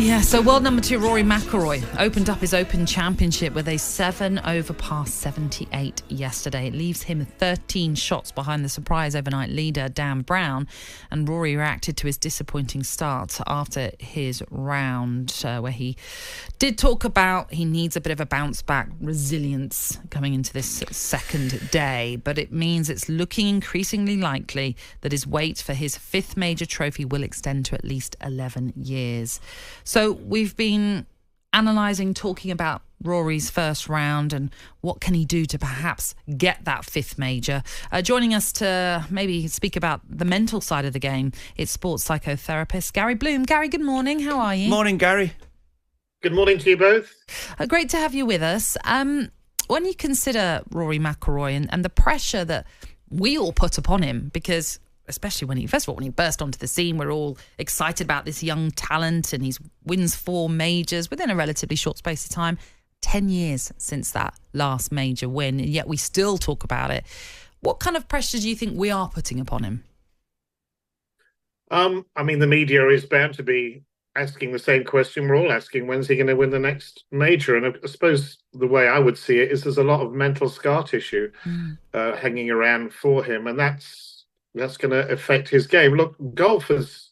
Yeah, so world number 2 Rory McIlroy opened up his Open Championship with a 7-over par 78 yesterday. It leaves him 13 shots behind the surprise overnight leader Dan Brown, and Rory reacted to his disappointing start after his round, where he did talk about he needs a bit of a bounce back, resilience coming into this second day, but it means it's looking increasingly likely that his wait for his 5th major trophy will extend to at least 11 years. So we've been analysing, talking about Rory's first round and what can he do to perhaps get that 5th major. Joining us to maybe speak about the mental side of the game, it's sports psychotherapist Gary Bloom. Gary, good morning. How are you? Morning, Gary. Good morning to you both. Great to have you with us. When you consider Rory McIlroy and the pressure that we all put upon him, because especially when he burst onto the scene, we're all excited about this young talent, and he wins 4 majors within a relatively short space of time. 10 years since that last major win, and yet we still talk about it. What kind of pressure do you think we are putting upon him? I mean, the media is bound to be asking the same question we're all asking: when's he going to win the next major? And I suppose the way I would see it is there's a lot of mental scar tissue hanging around for him, and that's going to affect his game. Look, golf, as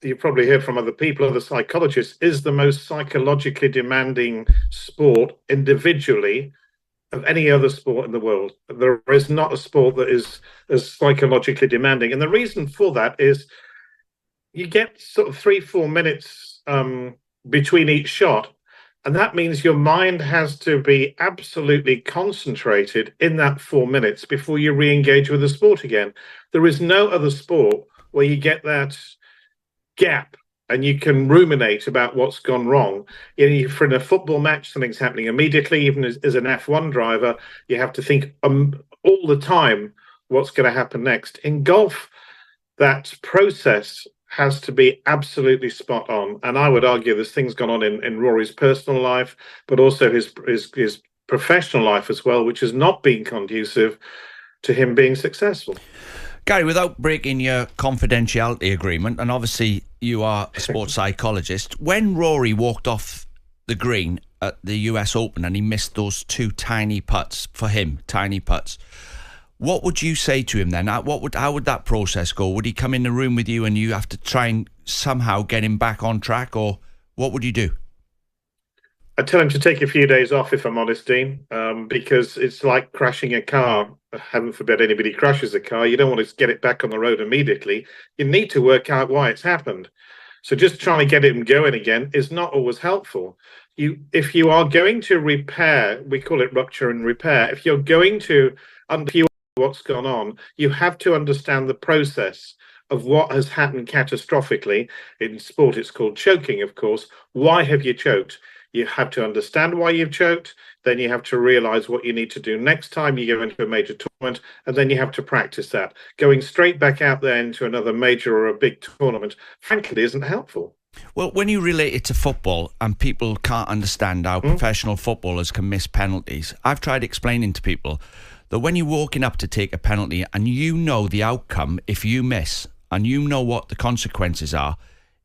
you've probably heard from other people, other psychologists, is the most psychologically demanding sport individually of any other sport in the world. There is not a sport that is as psychologically demanding. And the reason for that is you get sort of 3-4 minutes between each shot. And that means your mind has to be absolutely concentrated in that 4 minutes before you re-engage with the sport again. There is no other sport where you get that gap and you can ruminate about what's gone wrong. For in a football match, something's happening immediately. Even as an F1 driver, you have to think all the time what's going to happen next. In golf, that process has to be absolutely spot on. And I would argue there's things gone on in Rory's personal life, but also his professional life as well, which has not been conducive to him being successful. Gary, without breaking your confidentiality agreement, and obviously you are a sports psychologist, when Rory walked off the green at the US Open and he missed those 2 tiny putts, for him, tiny putts, what would you say to him then? How would that process go? Would he come in the room with you and you have to try and somehow get him back on track, or what would you do? I'd tell him to take a few days off, if I'm honest, Dean, because it's like crashing a car. Heaven forbid anybody crashes a car. You don't want to get it back on the road immediately. You need to work out why it's happened. So just trying to get it going again is not always helpful. If you are going to repair, we call it rupture and repair. If you're going to undo what's gone on, you have to understand the process of what has happened catastrophically. In sport, it's called choking, of course. Why have you choked? You have to understand why you've choked. Then you have to realize what you need to do next time you go into a major tournament, and then you have to practice that. Going straight back out there into another major or a big tournament, frankly, isn't helpful. Well, when you relate it to football and people can't understand how professional footballers can miss penalties, I've tried explaining to people that when you're walking up to take a penalty and you know the outcome if you miss and you know what the consequences are,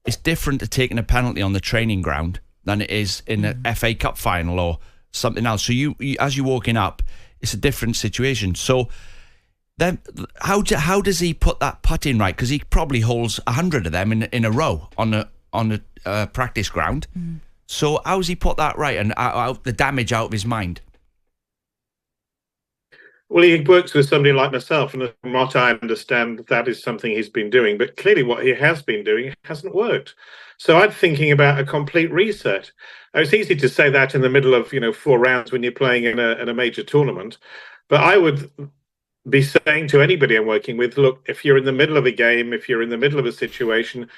it's different to taking a penalty on the training ground than it is in an FA Cup final or something else. So you as you're walking up, it's a different situation. So then how does he put that putt in right? Because he probably holds 100 of them in a row on a practice ground. So how's he put that right and out the damage out of his mind? Well, he works with somebody like myself, and from what I understand, that is something he's been doing. But clearly what he has been doing hasn't worked. So I'm thinking about a complete reset. Now, it's easy to say that in the middle of 4 rounds when you're playing in a major tournament. But I would be saying to anybody I'm working with, look, if you're in the middle of a game, if you're in the middle of a situation,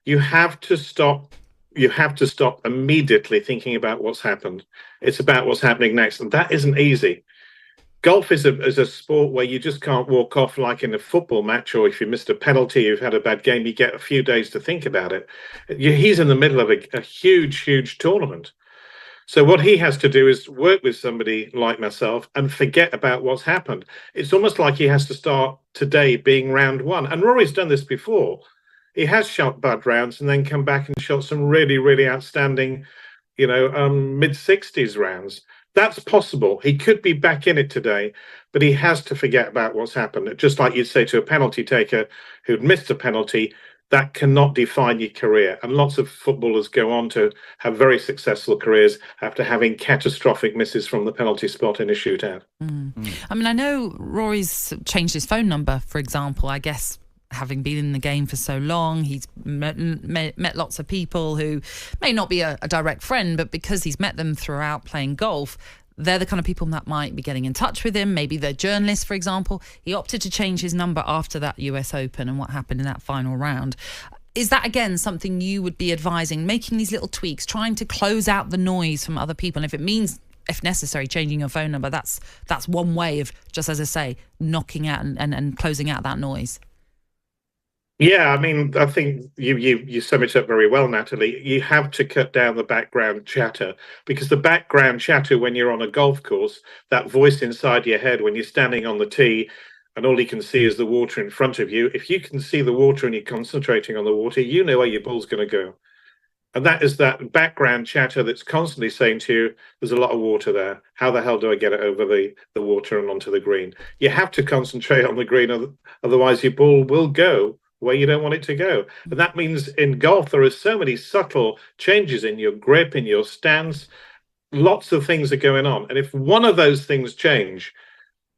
you have to stop. You have to stop immediately thinking about what's happened. It's about what's happening next. And that isn't easy. Golf is a sport where you just can't walk off like in a football match, or if you missed a penalty, you've had a bad game, you get a few days to think about it. He's in the middle of a huge tournament. So what he has to do is work with somebody like myself and forget about what's happened. It's almost like he has to start today being round 1. And Rory's done this before. he has shot bad rounds and then come back and shot some really, really outstanding, mid-60s rounds. That's possible. He could be back in it today, but he has to forget about what's happened. Just like you'd say to a penalty taker who'd missed a penalty, that cannot define your career. And lots of footballers go on to have very successful careers after having catastrophic misses from the penalty spot in a shootout. I mean, I know Rory's changed his phone number, for example. I guess having been in the game for so long, he's met lots of people who may not be a direct friend, but because he's met them throughout playing golf, they're the kind of people that might be getting in touch with him. Maybe they're journalists, for example. He opted to change his number after that US Open and what happened in that final round. Is that, again, something you would be advising, making these little tweaks, trying to close out the noise from other people? And if it means, if necessary, changing your phone number, that's one way of, just as I say, knocking out and closing out that noise. Yeah, I mean, I think you sum it up very well, Natalie. You have to cut down the background chatter, because the background chatter when you're on a golf course, that voice inside your head when you're standing on the tee and all you can see is the water in front of you. If you can see the water and you're concentrating on the water, you know where your ball's going to go. And that is that background chatter that's constantly saying to you, there's a lot of water there. How the hell do I get it over the water and onto the green? You have to concentrate on the green, otherwise your ball will go where you don't want it to go. And that means in golf, there are so many subtle changes in your grip, in your stance. Lots of things are going on. And if one of those things change,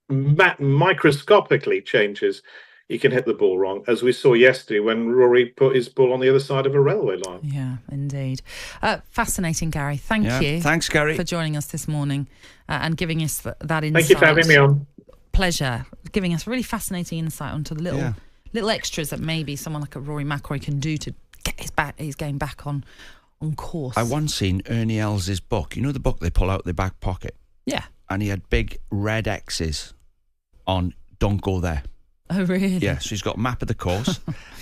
microscopically changes, you can hit the ball wrong, as we saw yesterday when Rory put his ball on the other side of a railway line. Yeah, indeed. Fascinating, Gary. Thank you. Thanks, Gary, for joining us this morning and giving us that insight. Thank you for having me on. Pleasure. Giving us really fascinating insight onto the little extras that maybe someone like a Rory McIlroy can do to get his game back on course. I once seen Ernie Els' book. You know the book they pull out their back pocket? Yeah. And he had big red X's on "Don't go there." Oh, really? Yeah, so he's got a map of the course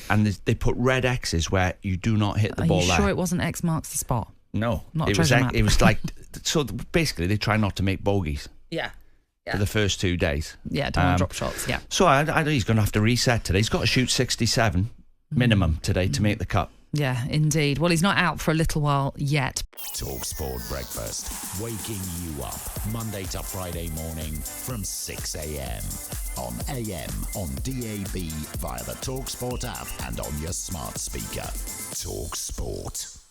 and they put red X's where you do not hit the ball there. Are you sure it wasn't X marks the spot? No. Not a treasure map. It was like, so basically they try not to make bogeys. Yeah. For the first 2 days. Yeah, don't drop shots, yeah. So I know he's going to have to reset today. He's got to shoot 67 minimum today to make the cut. Yeah, indeed. Well, he's not out for a little while yet. talkSPORT Breakfast, waking you up Monday to Friday morning from 6 a.m. on AM, on DAB, via the talkSPORT app and on your smart speaker. talkSPORT.